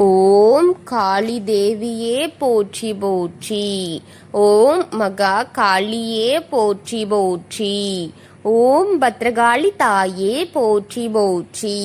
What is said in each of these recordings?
ஓம் காளி தேவியே போற்றி போற்றி. ஓம் மகா காளியே போற்றி போற்றி. ஓம் பத்ரகாளி தாயே போற்றி போற்றி.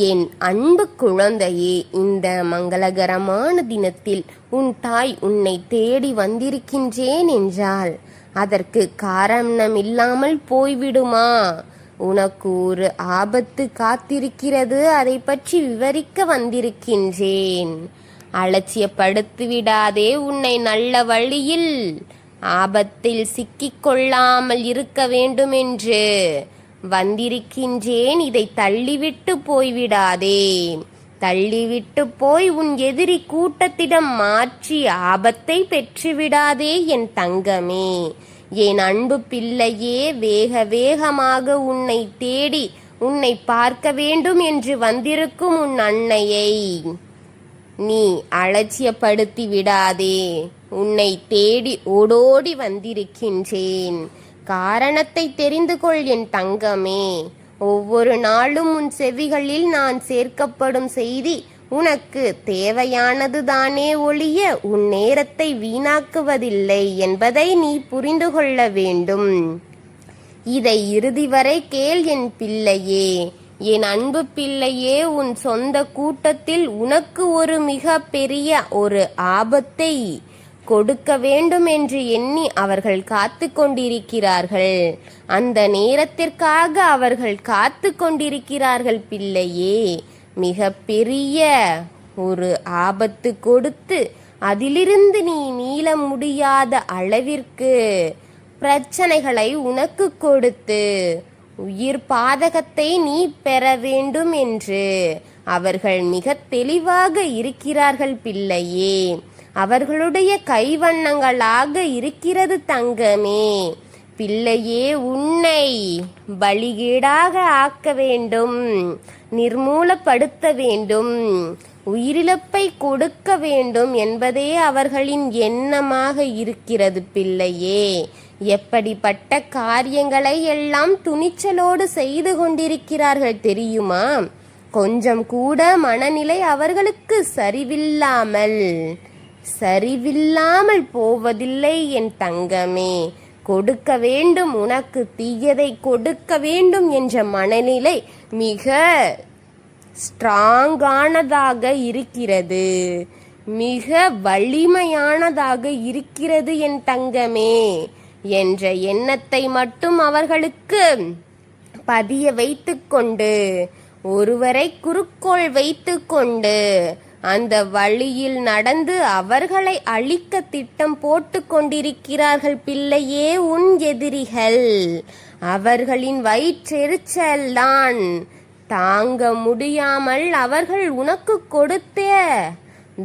என் அன்பு குழந்தையே, இந்த மங்களகரமான தினத்தில் உன் தாய் உன்னை தேடி வந்திருக்கின்றேன் என்றால் அதற்கு காரணமில்லாமல் போய்விடுமா? உனக்கு ஒரு ஆபத்து காத்திருக்கிறது, அதை பற்றி விவரிக்க வந்திருக்கின்றேன். அலட்சியப்படுத்தி விடாதே. உன்னை நல்ல வழியில் ஆபத்தில் சிக்கிக்கொள்ளாமல் இருக்க வேண்டும் என்று வந்திருக்கின்றேன். இதை தள்ளிவிட்டு போய்விடாதே. தள்ளிவிட்டு போய் உன் எதிரி கூட்டத்திடம் மாற்றி ஆபத்தை பெற்றுவிடாதே என் தங்கமே. என் அன்பு பிள்ளையே, வேக வேகமாக உன்னை தேடி உன்னை பார்க்க வேண்டும் என்று வந்திருக்கும் உன் அன்னையை நீ அலட்சியப்படுத்தி விடாதே. உன்னை தேடி ஓடோடி வந்திருக்கின்றேன். காரணத்தை தெரிந்து கொள் என் தங்கமே. ஒவ்வொரு நாளும் உன் செவிகளில் நான் சேர்க்கப்படும் செய்தி உனக்கு தேவையானது தானே ஒழிய உன் நேரத்தை வீணாக்குவதில்லை என்பதை நீ புரிந்து கொள்ள வேண்டும். இதை இறுதி வரை கேள் என் பிள்ளையே. என் அன்பு பிள்ளையே, உன் சொந்த கூட்டத்தில் உனக்கு ஒரு மிக பெரிய ஒரு ஆபத்தை கொடுக்க வேண்டும் என்று எண்ணி அவர்கள் காத்து கொண்டிருக்கிறார்கள். அந்த நேரத்திற்காக அவர்கள் காத்து கொண்டிருக்கிறார்கள் பிள்ளையே. மிக பெரிய ஒரு ஆபத்து கொடுத்து அதிலிருந்து நீ மீள முடியாத அளவிற்கு பிரச்சனைகளை உனக்கு கொடுத்து உயிர் பாதகத்தை நீ பெற வேண்டும் என்று அவர்கள் மிக தெளிவாக இருக்கிறார்கள் பிள்ளையே. அவர்களுடைய கைவண்ணங்களாக இருக்கிறது தங்கமே. பிள்ளையே, உன்னை பலிகீடாக ஆக்க வேண்டும், நிர்மூலப்படுத்த வேண்டும், உயிரிழப்பை கொடுக்க வேண்டும் என்பதே அவர்களின் எண்ணமாக இருக்கிறது பிள்ளையே. எப்படிப்பட்ட காரியங்களை எல்லாம் துணிச்சலோடு செய்து கொண்டிருக்கிறார்கள் தெரியுமா? கொஞ்சம் கூட மனநிலை அவர்களுக்கு சரிவில்லாமல் போவதில்லை என் தங்கமே. கொடுக்க வேண்டும், உனக்கு தீயதை கொடுக்க வேண்டும் என்ற மனநிலை மிக ஸ்ட்ராங்கானதாக இருக்கிறது, மிக வலிமையானதாக இருக்கிறது என் தங்கமே என்ற எண்ணத்தை மட்டும் அவர்களுக்கு பதிய வைத்துக்கொண்டு, ஒருவரை குறுக்கோள் வைத்துக்கொண்டு அந்த வழியில் நடந்து அவர்களை அழிக்க திட்டம் போட்டு கொண்டிருக்கிறார்கள் பிள்ளையே உன் எதிரிகள். அவர்களின் வயிற்றெரிச்சல் தான் தாங்க முடியாமல் அவர்கள் உனக்கு கொடுத்த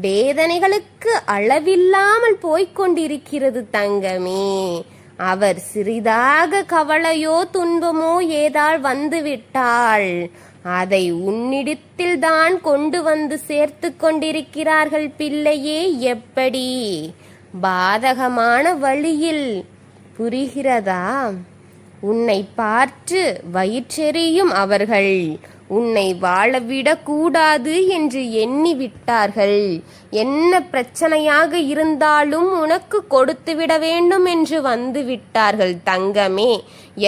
வேதனைகளுக்கு அளவில்லாமல் போய்கொண்டிருக்கிறது தங்கமே. அவர் சிறிதாக கவலையோ துன்பமோ ஏதால் வந்துவிட்டால் அதை உன்னிடத்தில் தான் கொண்டு வந்து சேர்த்து கொண்டிருக்கிறார்கள் பிள்ளையே. எப்படி? பாதகமான வழியில். புரிகிறதா? உன்னை பார்த்து வயிற்றெறியும் அவர்கள் உன்னை வாழவிடக்கூடாது என்று எண்ணி விட்டார்கள். என்ன பிரச்சனையாக இருந்தாலும் உனக்கு கொடுத்துவிட வேண்டும் என்று வந்து விட்டார்கள் தங்கமே.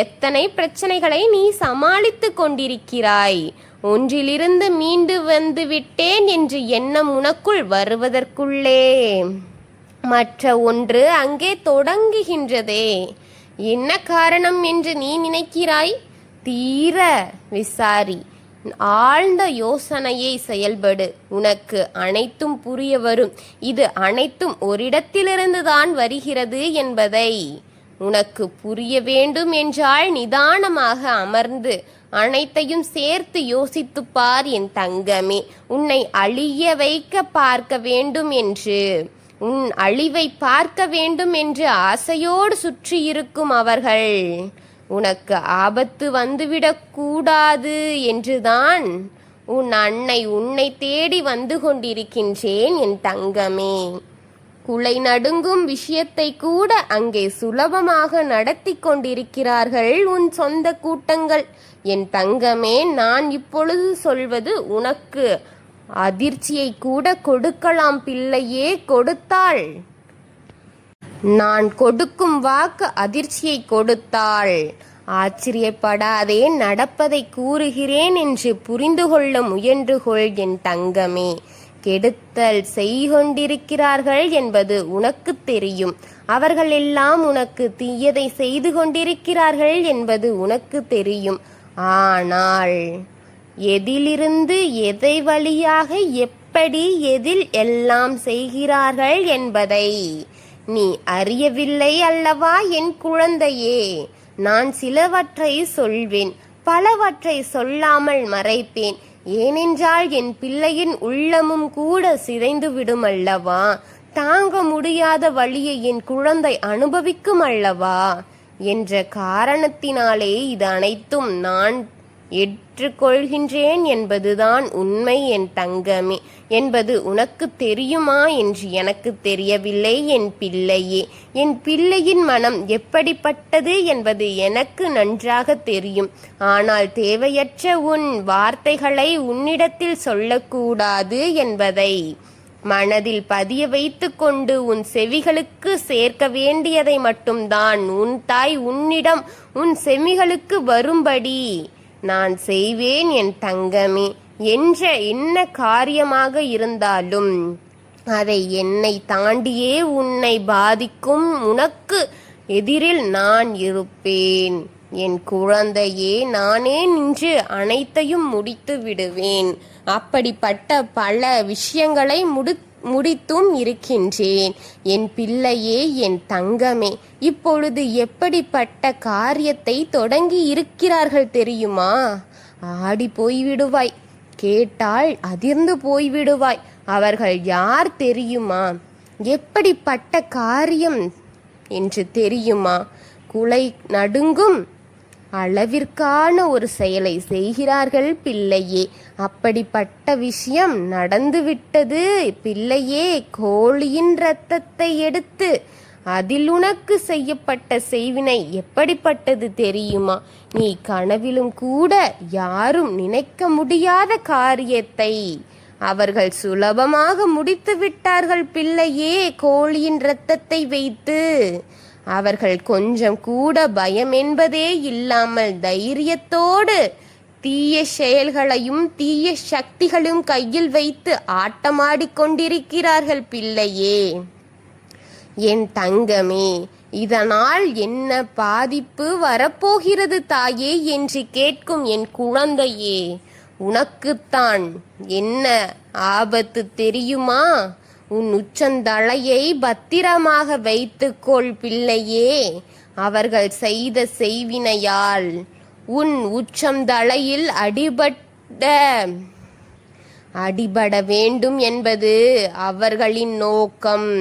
எத்தனை பிரச்சனைகளை நீ சமாளித்து கொண்டிருக்கிறாய். ஒன்றிலிருந்து மீண்டு வந்து விட்டேன் என்று எண்ணம் உனக்குள் வருவதற்குள்ளே மற்ற ஒன்று அங்கே தொடங்குகின்றதே. என்ன காரணம் என்று நீ நினைக்கிறாய்? தீர விசாரி, ஆழ்ந்த யோசனையை செயல்படு. உனக்கு அனைத்தும் புரிய வரும். இது அனைத்தும் ஓரிடத்திலிருந்து தான் வருகிறது என்பதை உனக்கு புரிய வேண்டும் என்றால் நிதானமாக அமர்ந்து அனைத்தையும் சேர்த்து யோசித்து பார் என் தங்கமே. உன்னை அழிய வைக்க பார்க்க வேண்டும் என்று, உன் அழிவை பார்க்க வேண்டும் என்று ஆசையோடு சுற்றி இருக்கும் அவர்கள் உனக்கு ஆபத்து வந்துவிடக் கூடாது என்றுதான் உன் அன்னை உன்னை தேடி வந்து கொண்டிருக்கின்றேன் என் தங்கமே. குலை நடுங்கும் விஷயத்தை கூட அங்கே சுலபமாக நடத்தி கொண்டிருக்கிறார்கள் உன் சொந்த கூட்டங்கள். என் தங்கமே, நான் இப்பொழுது சொல்வது உனக்கு அதிர்ச்சியை கூட கொடுக்கலாம் பிள்ளையே, கொடுத்தாள். நான் கொடுக்கும் வாக்கு அதிர்ச்சியை கொடுத்தாள். ஆச்சரியப்படாதே, நடப்பதை கூறுகிறேன் என்று புரிந்து கொள்ள முயன்று கொள் என் தங்கமே. கெடுத்தல் செய்கொண்டிருக்கிறார்கள் என்பது உனக்கு தெரியும். அவர்கள் எல்லாம் உனக்கு தீயதை செய்து கொண்டிருக்கிறார்கள் என்பது உனக்கு தெரியும். ஆனால் எதிலிருந்து எதை வழியாக எப்படி எதில் எல்லாம் செய்கிறார்கள் என்பதை நீ அறியவில்லை அல்லவா என் குழந்தையே. நான் சிலவற்றை சொல்வேன், பலவற்றை சொல்லாமல் மறைப்பேன். ஏனென்றால் என் பிள்ளையின் உள்ளமும் கூட சிதைந்து விடும் அல்லவா. தாங்க முடியாத வழியை என் குழந்தை அனுபவிக்கும் அல்லவா என்ற காரணத்தினாலே இது அனைத்தும் நான் ஏற்றுக்கொள்கின்றேன் என்பதுதான் உண்மை என் தங்கமே. என்பது உனக்கு தெரியுமா என்று எனக்கு தெரியவில்லை என் பிள்ளையே. என் பிள்ளையின் மனம் எப்படிப்பட்டது என்பது எனக்கு நன்றாக தெரியும். ஆனால் தேவையற்ற உன் வார்த்தைகளை உன்னிடத்தில் சொல்லக்கூடாது என்பதை மனதில் பதிய வைத்து கொண்டு உன் செவிகளுக்கு சேர்க்க வேண்டியதை மட்டும்தான் உன் தாய் உன்னிடம் உன் செவிகளுக்கு வரும்படி நான் செய்வேன் என் தங்கமே. என்ற என்ன காரியமாக இருந்தாலும் அதை என்னை தாண்டியே உன்னை பாதிக்கும் உனக்கு எதிரில் நான் இருப்பேன் என் குழந்தையே. நானே நின்று அனைத்தையும் முடித்து விடுவேன். அப்படிப்பட்ட பல விஷயங்களை முடித்தும் இருக்கின்றேன் என் பிள்ளையே, என் தங்கமே. இப்பொழுது எப்படிப்பட்ட காரியத்தை தொடங்கி இருக்கிறார்கள் தெரியுமா? ஆடி போய்விடுவாய், கேட்டால் அதிர்ந்து போய்விடுவாய். அவர்கள் யார் தெரியுமா? எப்படிப்பட்ட காரியம் என்று தெரியுமா? குலை நடுங்கும் அளவிற்கான ஒரு செயலை செய்கிறார்கள் பிள்ளையே. அப்படிப்பட்ட விஷயம் நடந்துவிட்டது பிள்ளையே. கோழியின் இரத்தத்தை எடுத்து அதில் உனக்கு செய்யப்பட்ட செய்வினை எப்படிப்பட்டது தெரியுமா? நீ கனவிலும் கூட யாரும் நினைக்க முடியாத காரியத்தை அவர்கள் சுலபமாக முடித்து விட்டார்கள் பிள்ளையே. கோழியின் இரத்தத்தை வைத்து அவர்கள் கொஞ்சம் கூட பயம் என்பதே இல்லாமல் தைரியத்தோடு தீய செயல்களையும் தீய சக்திகளும் கையில் வைத்து ஆட்டமாடிக்கொண்டிருக்கிறார்கள் பிள்ளையே. என் தங்கமே, இதனால் என்ன பாதிப்பு வரப்போகிறது தாயே என்று கேட்கும் என் குழந்தையே, உனக்குத்தான் என்ன ஆபத்து தெரியுமா? உன் உச்சந்தலையை பத்திரமாக வைத்துக்கொள் பிள்ளையே. அவர்கள் செய்த செய்வினையால் உன் உச்சந்தலையில் அடிபட வேண்டும் என்பது அவர்களின் நோக்கம்.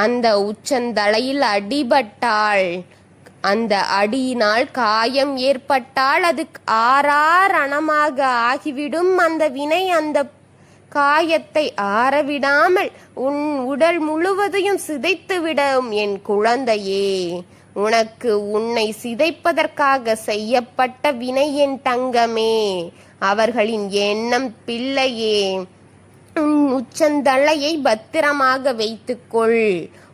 அந்த உச்சந்தலையில் அடிபட்டால், அந்த அடியினால் காயம் ஏற்பட்டால் அது ஆறாரணமாக ஆகிவிடும். அந்த வினை அந்த காயத்தை ஆறவிடாமல் உன் உடல் முழுவதையும் சிதைத்துவிடும் என் குழந்தையே. உனக்கு உன்னை சிதைப்பதற்காக செய்யப்பட்ட வினை என் தங்கமே. அவர்களின் எண்ணம் பிள்ளையே. உன் உச்சந்தலையை பத்திரமாக வைத்துக்கொள்.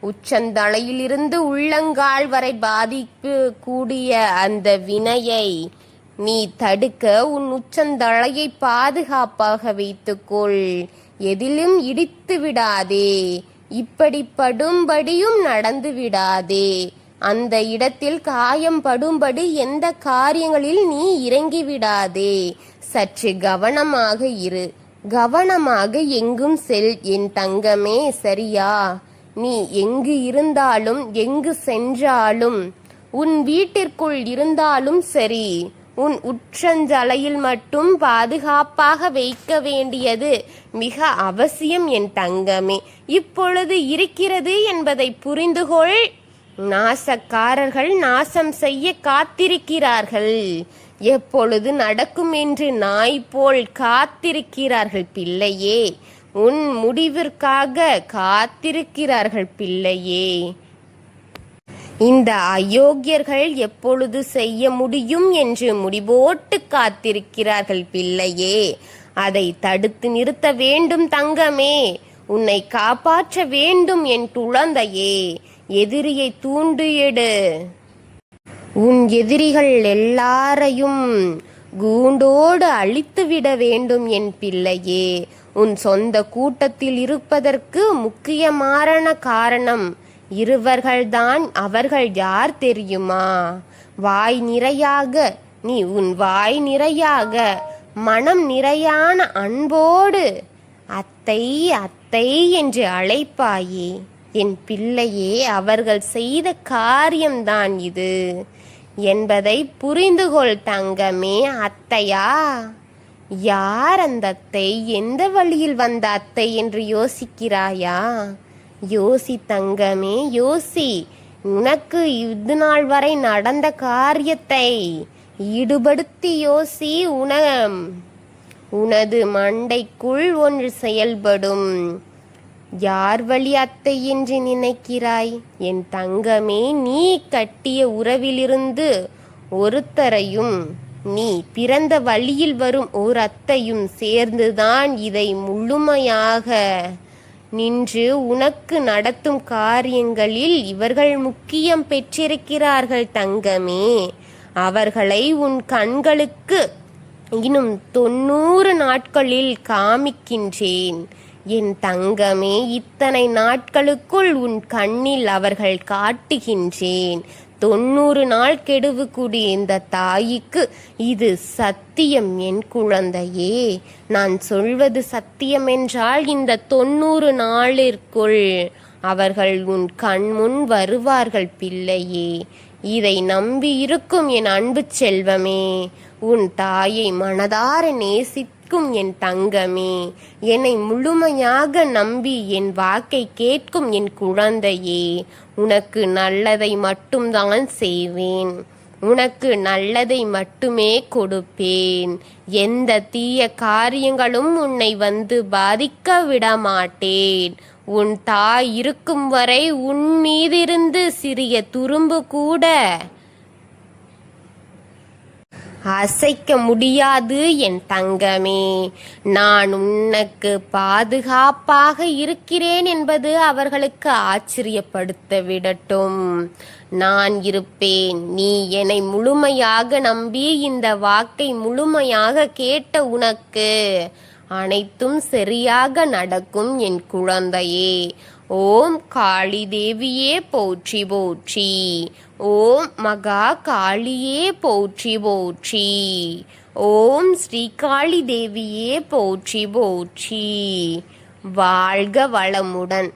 உச்சந்தலையிலிருந்து உள்ளங்கால் வரை பாதிப்பு கூடிய அந்த வினையை நீ தடுக்க உன் உச்சந்தலையை பாதுகாப்பாக வைத்துக்கொள். எதிலும் இடித்து விடாதே. இப்படி படும்படியும் நடந்து விடாதே. அந்த இடத்தில் காயம் படும்படி எந்த காரியங்களில் நீ இறங்கி விடாதே. சற்று கவனமாக இரு. கவனமாக எங்கும் செல் என் தங்கமே, சரியா? நீ எங்கு இருந்தாலும் எங்கு சென்றாலும், உன் வீட்டிற்குள் இருந்தாலும் சரி, உன் உச்சந்தலையில் மட்டும் பாதுகாப்பாக வைக்க வேண்டியது மிக அவசியம் என் தங்கமே. இப்பொழுது இருக்கிறது என்பதை புரிந்துகொள். நாசக்காரர்கள் நாசம் செய்ய காத்திருக்கிறார்கள். எப்பொழுது நடக்கும் என்று நாய் போல் காத்திருக்கிறார்கள் பிள்ளையே. உன் முடிவிற்காக காத்திருக்கிறார்கள் பிள்ளையே. இந்த அயோக்கியர்கள் எப்பொழுது செய்ய முடியும் என்று முடிவோட்டு காத்திருக்கிறார்கள் பிள்ளையே. அதை தடுத்து நிறுத்த வேண்டும் தங்கமே. உன்னை காப்பாற்ற வேண்டும் என் குழந்தையே. எதிரியை தூண்டு எடு. உன் எதிரிகள் எல்லாரையும் கூண்டோடு அழித்துவிட வேண்டும் என் பிள்ளையே. உன் சொந்த கூட்டத்தில் இருப்பதற்கு முக்கியமான காரணம் இருவர்கள்தான். அவர்கள் யார் தெரியுமா? வாய் நிறையாக உன் வாய் நிறையாக மனம் நிறையான அன்போடு அத்தை அத்தை என்று அழைப்பாயே என் பிள்ளையே. அவர்கள் செய்த காரியம்தான் இது என்பதை புரிந்துகொள் தங்கமே. அத்தையா? யார் அந்த அத்தை? எந்த வழியில் வந்த அத்தை என்று யோசிக்கிறாயா? யோசி தங்கமே, யோசி. உனக்கு இது நாள் வரை நடந்த காரியத்தை ஈடுபடுத்தி யோசி. உனது மண்டைக்குள் ஒன்று செயல்படும். யார் வழி அத்தை என்று நினைக்கிறாய் என் தங்கமே? நீ கட்டிய உறவிலிருந்து ஒருத்தரையும் நீ பிறந்த வழியில் வரும் ஒரு அத்தையும் சேர்ந்துதான் இதை முழுமையாக நின்று உனக்கு நடத்தும் காரியங்களில் இவர்கள் முக்கியம் பெற்றிருக்கிறார்கள் தங்கமே. அவர்களை உன் கண்களுக்கு இன்னும் 90 நாட்களில் காமிக்கின்றேன் என் தங்கமே. இத்தனை நாட்களுக்குள் உன் கண்ணில் அவர்கள் காட்டுகின்றேன். 90 நாள் கெடுவு கூடிய இந்த தாய்க்கு இது சத்தியம் என் குழந்தையே. நான் சொல்வது சத்தியம் என்றால் இந்த 90 நாளிற்குள் அவர்கள் உன் கண் முன் வருவார்கள் பிள்ளையே. இதை நம்பி இருக்கும் என் அன்பு செல்வமே. உன் தாயை மனதார நேசிக்கும் என் தங்கமே. என்னை முழுமையாக நம்பி என் வாக்கை கேட்கும் என் குழந்தையே. உனக்கு நல்லதை மட்டும்தான் செய்வேன். உனக்கு நல்லதை மட்டுமே கொடுப்பேன். எந்த தீய காரியங்களும் உன்னை வந்து பாதிக்க விட மாட்டேன். உன் தாய் இருக்கும் வரை உன் மீதிருந்து சிறிய துரும்பு கூட அசைக்க முடியாது என் தங்கமே. நான் உனக்கு பாதுகாப்பாக இருக்கிறேன் என்பது அவர்களுக்கு ஆச்சரியப்படுத்த விடட்டும். நான் இருப்பேன். நீ என்னை முழுமையாக நம்பி இந்த வாக்கை முழுமையாக கேட்ட உனக்கு அனைத்தும் சரியாக நடக்கும் என் குழந்தையே. ஓம் காளி தேவியே போற்றி போற்றி. ஓம் மகா காளியே போற்றி போற்றி. ஓம் ஸ்ரீகாளி தேவியே போற்றி போற்றி. வாழ்க வளமுடன்.